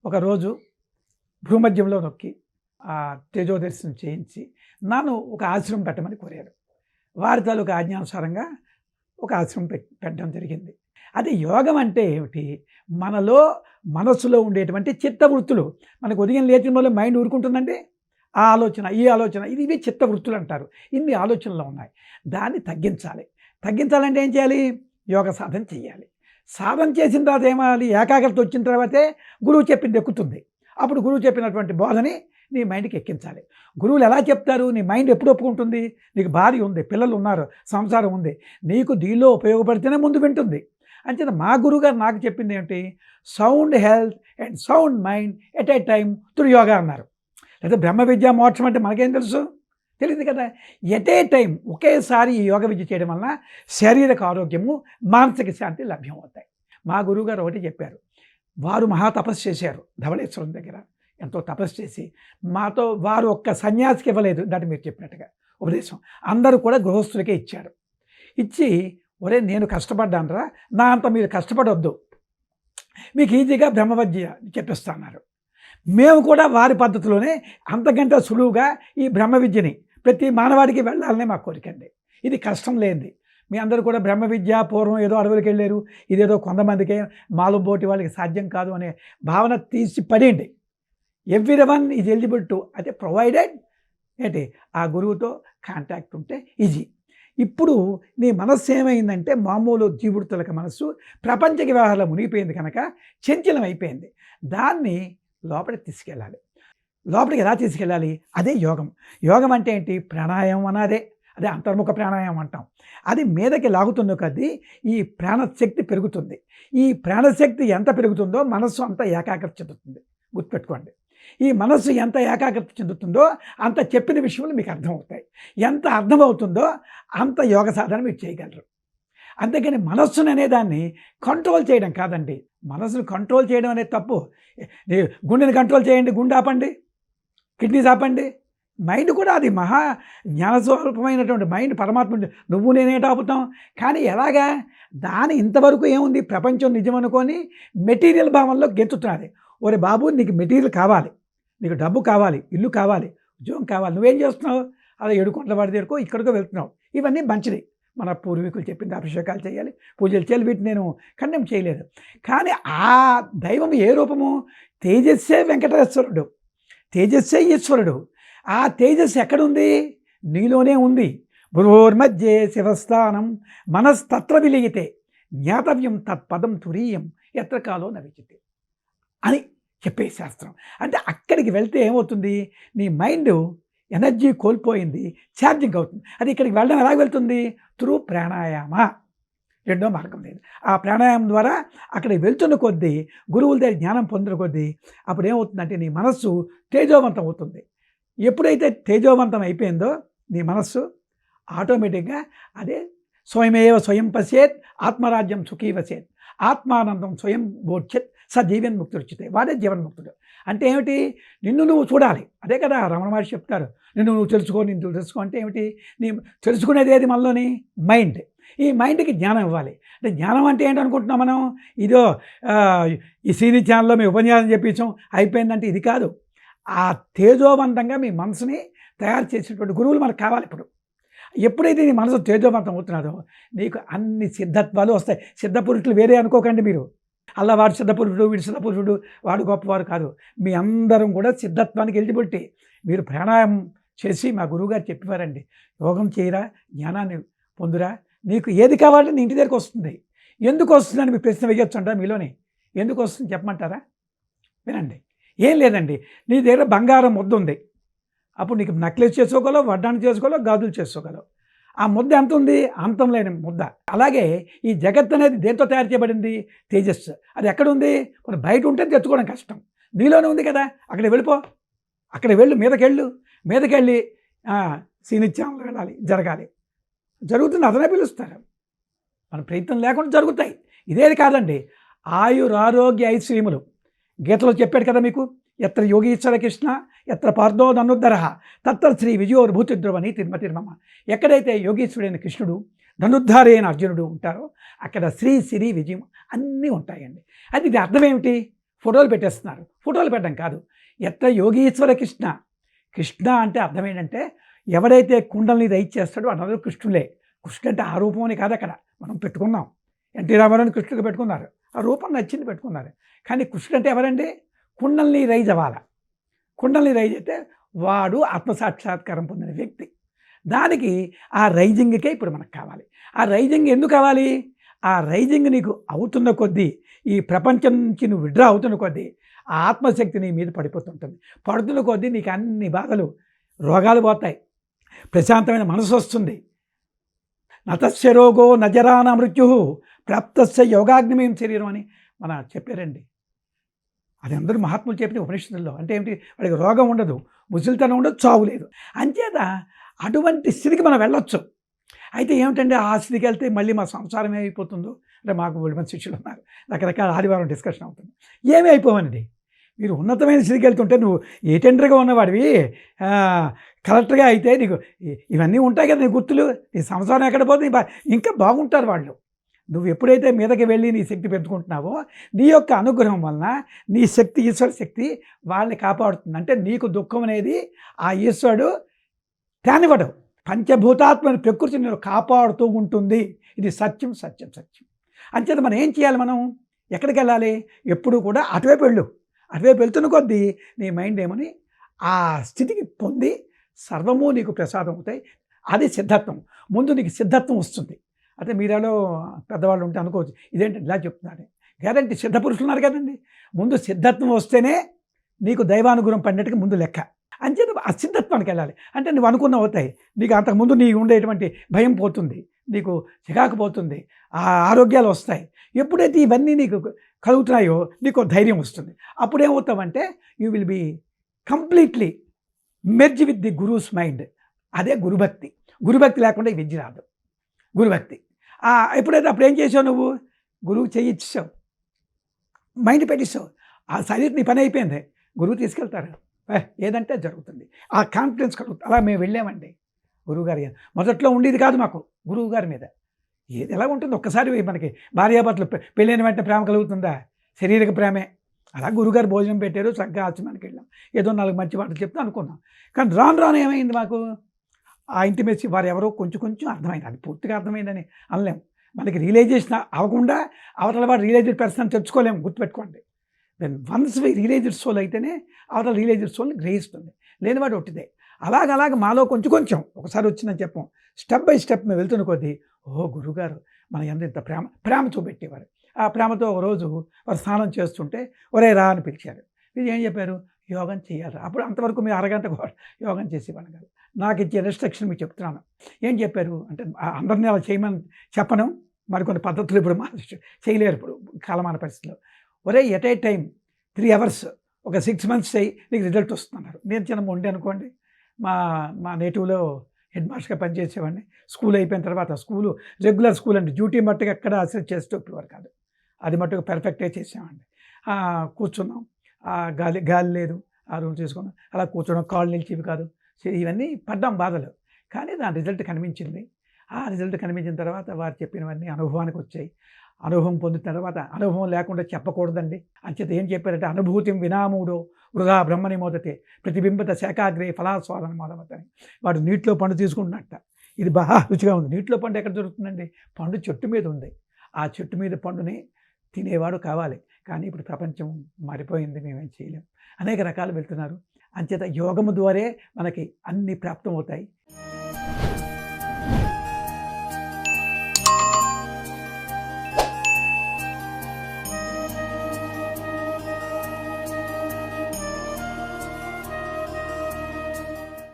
ఒకరోజు భూమధ్యంలో నొక్కి తేజోదర్శనం చేయించి నన్ను ఒక ఆశ్రమం పెట్టమని కోరారు. వారి తాలూకు ఆజ్ఞానుసారంగా ఒక ఆశ్రమం పెట్టడం జరిగింది. అది యోగం అంటే ఏమిటి? మనలో మనస్సులో ఉండేటువంటి చిత్తవృత్తులు, మనకు ఉదయం లేచిన వల్ల మైండ్ ఊరుకుంటుందండి. ఆ ఆలోచన, ఈ ఆలోచన, ఇవి చిత్తవృత్తులు అంటారు. ఇన్ని ఆలోచనలు ఉన్నాయి. దాన్ని తగ్గించాలి. తగ్గించాలంటే ఏం చేయాలి? యోగ సాధన చేయాలి. సాధన చేసిన తర్వాత ఏమాలి? ఏకాగ్రత వచ్చిన తర్వాతే గురువు చెప్పింది ఎక్కుతుంది. అప్పుడు గురువు చెప్పినటువంటి బోధని నీ మైండ్కి ఎక్కించాలి. గురువులు ఎలా చెప్తారు? నీ మైండ్ ఎప్పుడు ఒప్పుకుంటుంది? నీకు భార్య ఉంది, పిల్లలు ఉన్నారు, సంసారం ఉంది, నీకు దీనిలో ఉపయోగపడితేనే ముందు వింటుంది. అంచేత మా గురువుగారు నాకు చెప్పింది ఏమిటి? Sound health and sound mind at a time through yoga అన్నారు. లేదా బ్రహ్మ విద్య మోక్షం అంటే మనకేం తెలుసు? తెలియదు కదా. ఎట్ ఏ టైం ఒకేసారి ఈ యోగ విద్య చేయడం వలన శారీరక ఆరోగ్యము, మానసిక శాంతి లభ్యం అవుతాయి. మా గురువుగారు ఒకటి చెప్పారు. వారు మహా తపస్సు చేశారు ధవళేశ్వరం దగ్గర. ఎంతో తపస్సు చేసి మాతో వారు ఒక్క సన్యాసికి ఇవ్వలేదు. దాన్ని మీరు చెప్పినట్టుగా ఉపదేశం అందరూ కూడా గృహస్థులకే ఇచ్చారు. ఇచ్చి, ఒరే నేను కష్టపడ్డానరా, నా అంత మీరు కష్టపడొద్దు, మీకు ఈజీగా బ్రహ్మవిద్య చెప్పిస్తున్నారు. మేము కూడా వారి పద్ధతిలోనే అంతకంటే సులువుగా ఈ బ్రహ్మ విద్యని ప్రతి మానవాడికి వెళ్ళాలనే మా కోరికండి. ఇది కష్టం లేనిది. మీ అందరూ కూడా బ్రహ్మ విద్య పూర్వం ఏదో అడవులకు వెళ్ళారు, ఇదేదో కొంతమందికే మాలు బోటి వాళ్ళకి సాధ్యం కాదు అనే భావన తీసి పడేయండి. ఎవ్రీవన్ ఈజ్ ఎలిజిబుల్ టు, అయితే ప్రొవైడెడ్ ఏంటి ఆ గురువుతో కాంటాక్ట్ ఉంటే ఈజీ. ఇప్పుడు నీ మనస్సు ఏమైందంటే మామూలు జీవుడుతులక మనస్సు ప్రపంచ వ్యవహారాలు మునిగిపోయింది కనుక చంచలం అయిపోయింది. దాన్ని లోపలికి తీసుకెళ్ళాలి. లోపలికి ఎలా తీసుకెళ్ళాలి? అదే యోగం. యోగం అంటే ఏంటి? ప్రాణాయామం అన్నదే. అదే అంతర్ముఖ ప్రాణాయామం అంటాం. అది మీదకి లాగుతుందో కొద్దీ ఈ ప్రాణశక్తి పెరుగుతుంది. ఈ ప్రాణశక్తి ఎంత పెరుగుతుందో మనస్సు అంత ఏకాగ్రత చెందుతుంది. గుర్తుపెట్టుకోండి. ఈ మనస్సు ఎంత ఏకాగ్రత చెందుతుందో అంత చెప్పిన విషయాలు మీకు అర్థమవుతాయి. ఎంత అర్థమవుతుందో అంత యోగ సాధన మీరు చేయగలరు. అంతేకాని మనస్సును అనేదాన్ని కంట్రోల్ చేయడం కాదండి. మనసును కంట్రోల్ చేయడం అనేది తప్పు. గుండెని కంట్రోల్ చేయండి, గుండె ఆపండి, కిడ్నీస్ ఆపండి. మైండ్ కూడా అది మహా జ్ఞానస్వరూపమైనటువంటి మైండ్, పరమాత్మ. నువ్వు నేనేట ఆపుతాం. కానీ ఎలాగా? దాని ఇంతవరకు ఏముంది? ప్రపంచం నిజం అనుకొని మెటీరియల్ భావంలో గెంతుతున్నది. ఒరే బాబు, నీకు మెటీరియల్ కావాలి, నీకు డబ్బు కావాలి, ఇల్లు కావాలి, ఉద్యోగం కావాలి, నువ్వేం చేస్తున్నావు? అలా ఏడుకొండల వాడి దగ్గరకో ఇక్కడికో వెళ్తున్నావు. ఇవన్నీ మంచిది. మన పూర్వీకులు చెప్పింది అభిషేకాలు చేయాలి, పూజలు చేయాలి, వీటిని నేను ఖండం చేయలేదు. కానీ ఆ దైవం ఏ రూపము? తేజస్సే వెంకటేశ్వరుడు, తేజస్సే ఈశ్వరుడు. ఆ తేజస్సు ఎక్కడుంది? నీలోనే ఉంది. భువోర్మధ్యే శివస్థానం మనస్తత్ర విలీయతే జ్ఞాతవ్యం తత్పదం తురీయం ఎత్ర కాలో నవిచితే అని చెప్పే శాస్త్రం. అంటే అక్కడికి వెళ్తే ఏమవుతుంది? నీ మైండ్ ఎనర్జీ కోల్పోయింది, ఛార్జింగ్ అవుతుంది. అది ఇక్కడికి వెళ్ళడం ఎలా వెళ్తుంది? త్రూ ప్రాణాయామ. రెండో మార్గం లేదు. ఆ ప్రాణాయామం ద్వారా అక్కడికి వెళ్తున్న కొద్దీ, గురువుల దగ్గర జ్ఞానం పొందిన కొద్దీ అప్పుడు ఏమవుతుందంటే నీ మనస్సు తేజోవంతం అవుతుంది. ఎప్పుడైతే తేజోవంతం అయిపోయిందో నీ మనస్సు ఆటోమేటిక్గా అదే స్వయమేవ స్వయం పశ్యేత్ ఆత్మరాజ్యం సుఖీవసేత్ ఆత్మానందం స్వయం బోధ్యత్ స జీవన్ముక్తుడిచితే, వాడే జీవన్ముక్తుడు. అంటే ఏమిటి? నిన్ను నువ్వు చూడాలి. అదే కదా రమణ మహర్షి చెప్తారు, నిన్ను నువ్వు తెలుసుకో, నిన్ను తెలుసుకో. అంటే ఏమిటి? నీ తెలుసుకునేది ఏది? మనలోని మైండ్. ఈ మైండ్కి జ్ఞానం ఇవ్వాలి. అంటే జ్ఞానం అంటే ఏంటనుకుంటున్నాం మనం? ఇదో ఈ సీని ఛానల్లో మీ ఉపన్యాసం చెప్పించాం అయిపోయిందంటే ఇది కాదు. ఆ తేజోవంతంగా మీ మనసుని తయారు చేసేటువంటి గురువులు మనకు కావాలి. ఇప్పుడు ఎప్పుడైతే నీ మనసు తేజోవంతం అవుతున్నాడో నీకు అన్ని సిద్ధత్వాలు వస్తాయి. సిద్ధపురుషులు వేరే అనుకోకండి మీరు. అలా వాడు సిద్ధపురుషుడు, వీడు సిద్ధపురుషుడు, వాడు గొప్పవారు కాదు. మీ అందరం కూడా సిద్ధత్వానికి ఎలిజిబిలిటీ. మీరు ప్రాణాయామం చేసి మా గురువుగారు చెప్పేవారండి, యోగం చేయరా, జ్ఞానాన్ని పొందురా, నీకు ఏది కావాలంటే నీ ఇంటి దగ్గరికి వస్తుంది. ఎందుకు వస్తుందని మీ ప్రశ్న వేయొచ్చు అంటారా మీలోని? ఎందుకు వస్తుంది చెప్పమంటారా? వినండి. ఏం లేదండి, నీ దగ్గర బంగారం ముద్ద ఉంది. అప్పుడు నీకు నెక్లెస్ చేసుకోగలవు, వడ్డాన్ని చేసుకోగలవు, గాజులు చేసుకోగలవు. ఆ ముద్ద ఎంత ఉంది? అంతం లేని ముద్ద. అలాగే ఈ జగత్ అనేది దేంతో తయారు చేయబడింది? తేజస్సు. అది ఎక్కడుంది? మనం బయట ఉంటే తెచ్చుకోవడం కష్టం. నీలోనే ఉంది కదా. అక్కడికి వెళ్ళిపో, అక్కడికి వెళ్ళు, మీదకెళ్ళి సీనిత్యాలు వెళ్ళాలి, జరగాలి. జరుగుతుంది, అతనే పిలుస్తారు. మన ప్రయత్నం లేకుండా జరుగుతాయి. ఇదేది కాదండి, ఆయురారోగ్య ఐశ్వర్యములు గీతలో చెప్పాడు కదా మీకు. ఎత్ర యోగీశ్వర కృష్ణ ఎత్ర పార్థో ధనుర్ధర తత్ర శ్రీ విజయోర్భూతిద్రువని తిరుమతిర్మమ. ఎక్కడైతే యోగీశ్వరుడైన కృష్ణుడు, ధనుర్ధారి అయిన అర్జునుడు ఉంటారో అక్కడ శ్రీ సిరి విజయం అన్నీ ఉంటాయండి. అది ఇది అర్థం ఏమిటి? ఫోటోలు పెట్టేస్తున్నారు. ఫోటోలు పెట్టడం కాదు, ఎట్లా యోగీశ్వర కృష్ణ. కృష్ణ అంటే అర్థం ఏంటంటే ఎవడైతే కుండల్ని రైజ్ చేస్తాడో అందరూ కృష్ణులే. కృష్ణుడు అంటే ఆ రూపం అని కాదు, అక్కడ మనం పెట్టుకున్నాం. ఎన్టీ రామారావుని కృష్ణుడిగా పెట్టుకున్నారు, ఆ రూపం నచ్చింది పెట్టుకున్నారు. కానీ కృష్ణుడు అంటే ఎవరండి? కుండల్ని రైజ్ అవ్వాలి. కుండల్ని రైజ్ అయితే వాడు ఆత్మసాక్షాత్కారం పొందిన వ్యక్తి. దానికి ఆ రైజింగ్కే ఇప్పుడు మనకు కావాలి. ఆ రైజింగ్ ఎందుకు కావాలి? ఆ రైజింగ్ నీకు అవుతున్న కొద్దీ, ఈ ప్రపంచం నుంచి నువ్వు విడ్రా అవుతున్న కొద్దీ ఆ ఆత్మశక్తి నీ మీద పడిపోతుంటుంది. పడుతున్న కొద్దీ నీకు అన్ని బాధలు, రోగాలు పోతాయి, ప్రశాంతమైన మనసు వస్తుంది. నతస్య రోగో నజరాన మృత్యు ప్రాప్తస్య యోగాగ్నిమయం శరీరం అని మన చెప్పారండి. అది అందరూ మహాత్ములు చెప్పిన ఉపనిషత్తుల్లో. అంటే ఏమిటి? వాడికి రోగం ఉండదు, ముసలితనం ఉండదు, చావు లేదు. అంచేత అటువంటి స్థితికి మనం వెళ్ళొచ్చు. అయితే ఏమిటంటే ఆ స్థితికి వెళ్తే మళ్ళీ మా సంసారం ఏమైపోతుందో, అంటే మాకు 10 మంది శిష్యులు ఉన్నారు, రకరకాల ఆదివారం డిస్కషన్ అవుతుంది. ఏమీ అయిపోవనండి. మీరు ఉన్నతమైన స్థితికి వెళ్తుంటే నువ్వు ఏ టెండర్గా ఉన్నవాడివి కలెక్టర్గా అయితే నీకు ఇవన్నీ ఉంటాయి కదా, నీ గుర్తులు, నీ సంసారం ఎక్కడ పోతే ఇంకా బాగుంటారు వాళ్ళు. నువ్వు ఎప్పుడైతే మీదకి వెళ్ళి నీ శక్తి పెంచుకుంటున్నావో నీ యొక్క అనుగ్రహం వలన నీ శక్తి, ఈశ్వర శక్తి వాళ్ళని కాపాడుతుంది. అంటే నీకు దుఃఖం అనేది ఆ ఈశ్వరుడు తానివ్వడు. పంచభూతాత్మని ప్రకృతి నేను కాపాడుతూ ఉంటుంది. ఇది సత్యం సత్యం సత్యం. అంచేత మనం ఏం చేయాలి? మనం ఎక్కడికి వెళ్ళాలి? ఎప్పుడు కూడా అటువైపు వెళ్ళు. అటువైపు వెళ్తున్న కొద్దీ నీ మైండ్ ఏమని ఆ స్థితికి పొంది సర్వము నీకు ప్రసాదం అవుతాయి. అది సిద్ధత్వం. ముందు నీకు సిద్ధత్వం వస్తుంది. అయితే మీరేలో పెద్దవాళ్ళు ఉంటే అనుకోవచ్చు, ఇదేంటి ఇలా చెప్తున్నాడు. గ్యారంటీ సిద్ధ పురుషులు ఉన్నారు కదండి. ముందు సిద్ధత్వం వస్తేనే నీకు దైవానుగ్రహం పడినట్టుగా ముందు లెక్క. అంచేత ఆ సిద్ధత్వానికి వెళ్ళాలి. అంటే నువ్వు అనుకున్న అవుతాయి. నీకు అంతకుముందు నీకు ఉండేటువంటి భయం పోతుంది, నీకు చికాకు పోతుంది, ఆ ఆరోగ్యాలు వస్తాయి. ఎప్పుడైతే ఇవన్నీ నీకు కలుగుతున్నాయో నీకు ధైర్యం వస్తుంది. అప్పుడేమవుతావంటే you will be completely merge with the guru's mind. అదే గురుభక్తి. గురుభక్తి లేకుండా ఈ విద్య రాదు. గురుభక్తి ఎప్పుడైతే అప్పుడు ఏం చేసావు? నువ్వు గురువు చేయించావు, మైండ్ పెట్టిస్తావు, ఆ శరీరం నీ పని అయిపోయింది, గురువు తీసుకెళ్తారు, ఏదంటే జరుగుతుంది. ఆ కాన్ఫిడెన్స్ కలుగుతుంది. అలా మేము వెళ్ళామండి గురువుగారి. మొదట్లో ఉండేది కాదు మాకు గురువు గారి మీద. ఏది ఎలా ఉంటుంది? ఒక్కసారి మనకి భార్యాభర్తలు పెళ్ళైన వెంటనే ప్రేమ కలుగుతుందా? శరీరక ప్రేమే. అలా గురువుగారు భోజనం పెట్టారు, చక్కగా ఆశ్రమానికి వెళ్ళాం, ఏదో 4 మంచి మాటలు చెప్తే అనుకున్నాం. కానీ రాను రాను ఏమైంది మాకు? ఆ ఇంటిమేసి వారు ఎవరో కొంచెం కొంచెం అర్థమైంది. అది పూర్తిగా అర్థమైందని అనలేము. మనకి రియలైజేషన్ అవ్వకుండా అవతల వాడు రియలైజ్డ్ పర్సన్ తెచ్చుకోలేము, గుర్తుపెట్టుకోండి. Then once we realised soul అయితేనే అవతల రియలైజ్డ్ సోల్ని గ్రహిస్తుంది. లేనివాడు ఒట్టిదే. అలాగ మాలో కొంచెం కొంచెం ఒకసారి వచ్చిందని చెప్పం, స్టెప్ బై స్టెప్ మేము వెళ్తున్న కొద్దీ ఓహో గురువుగారు మన ఎంత ప్రేమ చూపెట్టేవారు. ఆ ప్రేమతో ఒకరోజు వారు స్నానం చేస్తుంటే ఒరే రా అని పిలిచారు. ఇది ఏం చెప్పారు? యోగం చేయాలి. అప్పుడు అంతవరకు మీరు అరగంట యోగం చేసేవాళ్ళు కాదు. నాకు ఇచ్చే ఇన్స్ట్రక్షన్ మీకు చెప్తున్నాను. ఏం చెప్పారు అంటే, అందరినీ అలా చేయమని చెప్పను, మరికొన్ని పద్ధతులు ఇప్పుడు చేయలేరు ఇప్పుడు కాలమాన పరిస్థితిలో. ఒరే ఎట్ ఏ టైం 3 hours ఒక 6 months చేయి, నీకు రిజల్ట్ వస్తున్నారు. నేను చిన్న మొండి అనుకోండి. మా నేటివ్లో హెడ్ మాస్టర్గా పనిచేసేవాడిని. స్కూల్ అయిపోయిన తర్వాత రెగ్యులర్ స్కూల్ అండి, డ్యూటీ మట్టుకు ఎక్కడ అసలు చేస్తూ ఇప్పటివరకు కాదు, అది మట్టుకు పర్ఫెక్ట్గా చేసామండి. కూర్చున్నాం, గాలి లేదు, ఆ రూమ్ తీసుకున్నాం, అలా కూర్చోడం, కాళ్ళు నిలిచేవి కాదు, ఇవన్నీ పడ్డాం బాధలు. కానీ దాని రిజల్ట్ కనిపించింది. ఆ రిజల్ట్ కనిపించిన తర్వాత వారు చెప్పినవన్నీ అనుభవానికి వచ్చాయి. అనుభవం పొందిన తర్వాత అనుభవం లేకుండా చెప్పకూడదండి. అంచేత ఏం చెప్పారంటే, అనుభూతిం వినామూడో వృధా బ్రహ్మని మోదతే ప్రతిబింబత శాఖాగ్రే ఫలాస్వాదన మోదమతని. వాడు నీటిలో పండు తీసుకుంటున్నట్ట. ఇది బాగా రుచిగా ఉంది. నీటిలో పండు ఎక్కడ దొరుకుతుందండి? పండు చెట్టు మీద ఉంది. ఆ చెట్టు మీద పండుని తినేవాడు కావాలి. కానీ ఇప్పుడు ప్రపంచం మారిపోయింది, మేమేం చేయలేం. అనేక రకాలు వెళ్తున్నారు. అంచేత యోగము ద్వారే మనకి అన్ని ప్రాప్తం అవుతాయి.